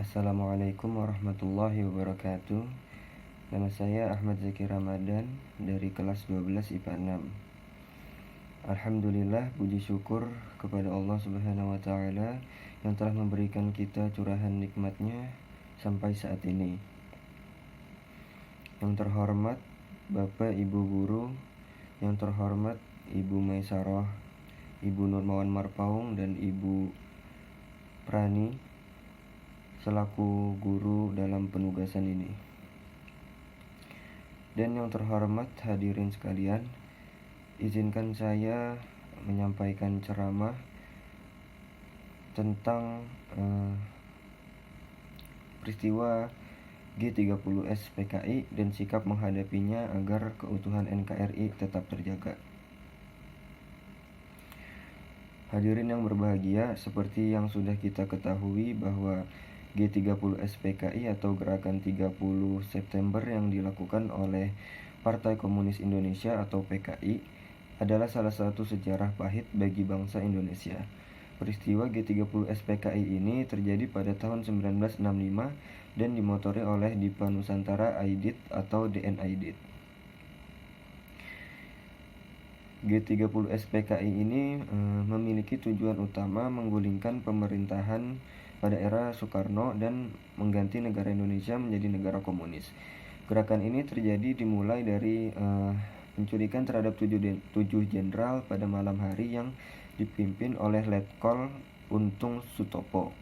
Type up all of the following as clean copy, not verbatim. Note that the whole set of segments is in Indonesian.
Assalamualaikum warahmatullahi wabarakatuh. Nama saya Ahmad Zaki Ramadan dari kelas 12 IPA 6. Alhamdulillah, puji syukur kepada Allah Subhanahu wa taala yang telah memberikan kita curahan nikmatnya sampai saat ini. Yang terhormat Bapak Ibu guru, yang terhormat Ibu Maisarah, Ibu Nurmawan Marpaung, dan Ibu Prani selaku guru dalam penugasan ini. Dan yang terhormat hadirin sekalian, izinkan saya menyampaikan ceramah tentang peristiwa G30S PKI dan sikap menghadapinya agar keutuhan NKRI tetap terjaga. Hadirin yang berbahagia, seperti yang sudah kita ketahui bahwa G30S PKI atau Gerakan 30 September yang dilakukan oleh Partai Komunis Indonesia atau PKI adalah salah satu sejarah pahit bagi bangsa Indonesia. Peristiwa G30S PKI ini terjadi pada tahun 1965 dan dimotori oleh Dipa Nusantara Aidit atau DN Aidit. G30S PKI ini memiliki tujuan utama menggulingkan pemerintahan pada era Soekarno dan mengganti negara Indonesia menjadi negara komunis. Gerakan ini terjadi dimulai dari penculikan terhadap 7 jenderal pada malam hari yang dipimpin oleh Letkol Untung Sutopo.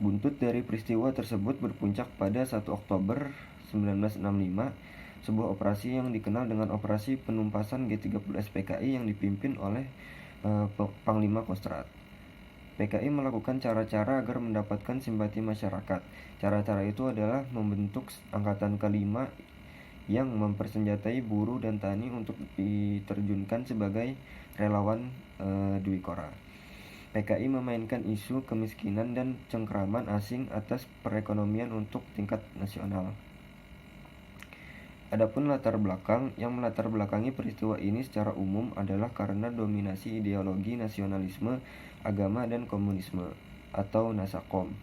Buntut dari peristiwa tersebut berpuncak pada 1 Oktober 1965, sebuah operasi yang dikenal dengan Operasi Penumpasan G30S PKI yang dipimpin oleh Panglima Kostrad. PKI melakukan cara-cara agar mendapatkan simpati masyarakat. Cara-cara itu adalah membentuk Angkatan Kelima yang mempersenjatai buruh dan tani untuk diterjunkan sebagai relawan Dwi Kora. PKI memainkan isu kemiskinan dan cengkraman asing atas perekonomian untuk tingkat nasional. Adapun latar belakang yang melatar belakangi peristiwa ini secara umum adalah karena dominasi ideologi nasionalisme, agama, dan komunisme atau Nasakom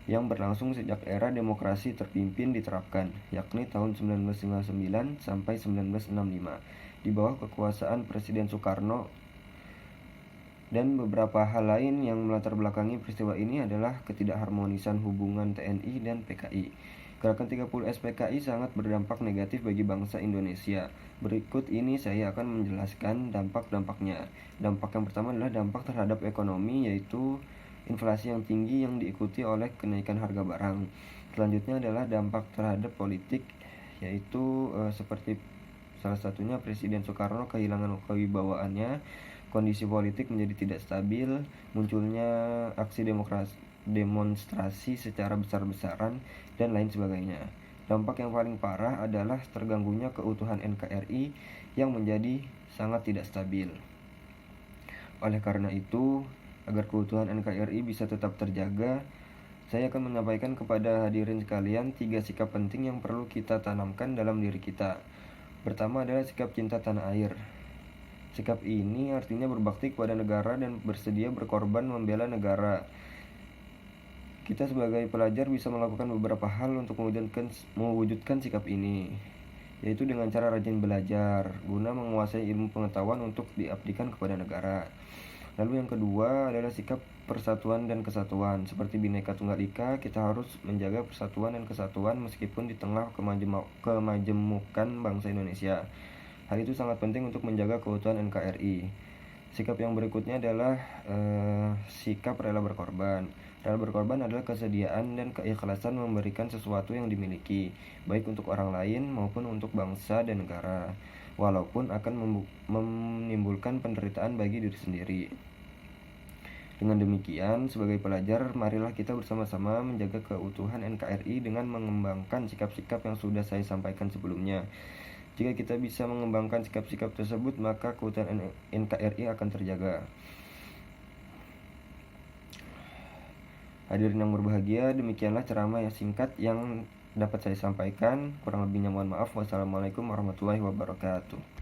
yang berlangsung sejak era demokrasi terpimpin diterapkan, yakni tahun 1959 sampai 1965 di bawah kekuasaan Presiden Soekarno. Dan beberapa hal lain yang melatar belakangi peristiwa ini adalah ketidakharmonisan hubungan TNI dan PKI. Gerakan 30S PKI sangat berdampak negatif bagi bangsa Indonesia. Berikut ini saya akan menjelaskan dampak-dampaknya. Dampak yang pertama adalah dampak terhadap ekonomi, yaitu inflasi yang tinggi yang diikuti oleh kenaikan harga barang. Selanjutnya adalah dampak terhadap politik, yaitu seperti salah satunya Presiden Soekarno kehilangan kewibawaannya, kondisi politik menjadi tidak stabil, munculnya aksi demonstrasi secara besar-besaran, dan lain sebagainya. Dampak yang paling parah adalah terganggunya keutuhan NKRI yang menjadi sangat tidak stabil. Oleh karena itu, agar keutuhan NKRI bisa tetap terjaga, saya akan menyampaikan kepada hadirin sekalian 3 sikap penting yang perlu kita tanamkan dalam diri kita. Pertama adalah sikap cinta tanah air. Sikap ini artinya berbakti kepada negara dan bersedia berkorban membela negara. Kita sebagai pelajar bisa melakukan beberapa hal untuk mewujudkan sikap ini, yaitu dengan cara rajin belajar, guna menguasai ilmu pengetahuan untuk diabdikan kepada negara. Lalu yang kedua adalah sikap persatuan dan kesatuan. Seperti Bhinneka Tunggal Ika, kita harus menjaga persatuan dan kesatuan meskipun di tengah kemajemukan bangsa Indonesia. Hal itu sangat penting untuk menjaga keutuhan NKRI. Sikap yang berikutnya adalah sikap rela berkorban. Rela berkorban adalah kesediaan dan keikhlasan memberikan sesuatu yang dimiliki, baik untuk orang lain maupun untuk bangsa dan negara, walaupun akan menimbulkan penderitaan bagi diri sendiri. Dengan demikian, sebagai pelajar, marilah kita bersama-sama menjaga keutuhan NKRI dengan mengembangkan sikap-sikap yang sudah saya sampaikan sebelumnya. Jika kita bisa mengembangkan sikap-sikap tersebut, maka keutuhan NKRI akan terjaga. Hadirin yang berbahagia, demikianlah ceramah yang singkat yang dapat saya sampaikan. Kurang lebihnya mohon maaf. Wassalamualaikum warahmatullahi wabarakatuh.